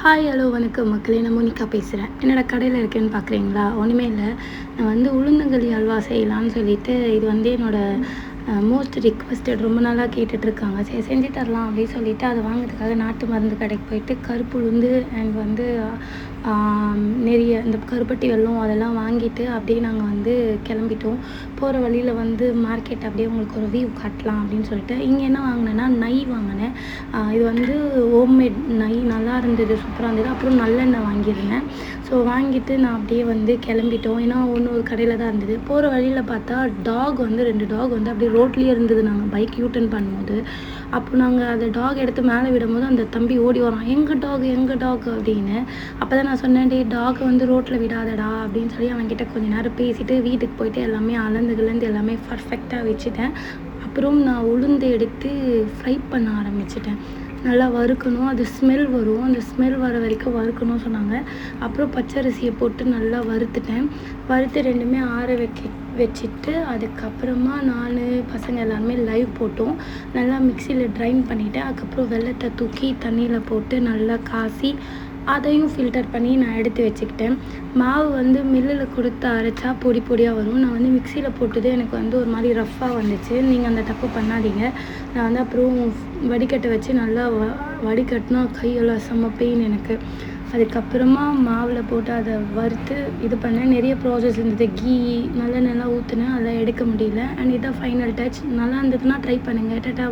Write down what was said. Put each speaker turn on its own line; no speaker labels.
Hi hello வணக்கம் மக்களே, நான் மோனிகா பேசுகிறேன். என்னோடய கடையில் இருக்கேன்னு பார்க்குறீங்களா? ஒன்றுமே இல்லை. நான் உளுந்தங்களி அல்வா செய்யலான்னு சொல்லிட்டு, இது என்னோடய மோஸ்ட் ரிக்வெஸ்டட், ரொம்ப நாளாக கேட்டுட்ருக்காங்க. சரி செஞ்சு தரலாம் அப்படின்னு சொல்லிட்டு அதை வாங்கிறதுக்காக நாட்டு மருந்து கடைக்கு போயிட்டு கருப்பு உளுந்து அண்ட் நிறைய இந்த கருப்பட்டி வெல்லம் அதெல்லாம் வாங்கிட்டு அப்படியே நாங்கள் கிளம்பிட்டோம். போகிற வழியில் மார்க்கெட் அப்படியே உங்களுக்கு ஒரு வியூ காட்டலாம் அப்படின்னு சொல்லிட்டு இங்கே என்ன வாங்கினேன்னா நெய் வாங்கினேன். இது ஹோம்மேட் நெய், நல்லா இருந்தது, சூப்பராக இருந்தது. அப்புறம் நல்லெண்ணெய் வாங்கியிருந்தேன். ஸோ வாங்கிட்டு நான் அப்படியே கிளம்பிட்டோம். ஏன்னா ஒரு கடையில் தான் இருந்தது. போகிற வழியில் பார்த்தா டாக் 2 டாக் அப்படியே ரோட்லேயே இருந்தது. நாங்கள் பைக் யூட்டன் பண்ணும்போது அப்போ நாங்கள் அந்த டாக் எடுத்து மேலே விடும்போது அந்த தம்பி ஓடி வரான், எங்கள் டாக் அப்படின்னு. அப்போ தான் நான் சொன்னேன், டே டாகை ரோட்டில் விடாதடா அப்படின்னு சொல்லி அவன்கிட்ட கொஞ்சம் நேரம் பேசிவிட்டு வீட்டுக்கு போயிட்டு எல்லாமே அளந்துலேருந்து எல்லாமே பர்ஃபெக்டாக வச்சுட்டேன். அப்புறம் நான் உளுந்து எடுத்து ஃப்ரை பண்ண ஆரம்பிச்சிட்டேன். நல்லா வறுக்கணும், அது ஸ்மெல் வரும், அந்த ஸ்மெல் வர வரைக்கும் வறுக்கணும்னு சொன்னாங்க. அப்புறம் பச்சரிசியை போட்டு நல்லா வறுத்து ரெண்டுமே ஆற வச்சுட்டு அதுக்கப்புறமா நான் பசங்க எல்லாருமே லைவ் போட்டோம். நல்லா மிக்சியில் ட்ரைன் பண்ணிவிட்டேன். அதுக்கப்புறம் வெல்லத்தை தூக்கி தண்ணியில் போட்டு நல்லா காசி அதையும் ஃபில்டர் பண்ணி நான் எடுத்து வச்சுக்கிட்டேன். மாவு மில்லில் கொடுத்து அரைச்சா பொடி பொடியாக வரும். நான் மிக்சியில் போட்டது எனக்கு ஒரு மாதிரி ரஃப்பாக வந்துச்சு. நீங்கள் அந்த தப்பு பண்ணாதீங்க. நான் அப்புறம் வடிகட்டை வச்சு நல்லா வடிகட்டினா கையெல்லாம் செம்ம பெயின் எனக்கு. அதுக்கப்புறமா மாவில் போட்டு அதை வறுத்து இது பண்ணேன். நிறைய ப்ராசஸ் இருந்தது. கீ நல்லா ஊற்றுனேன், அதெல்லாம் எடுக்க முடியல. அண்ட் இதான் ஃபைனல் டச். நல்லா இருந்ததுன்னா ட்ரை பண்ணுங்கள். டாடா.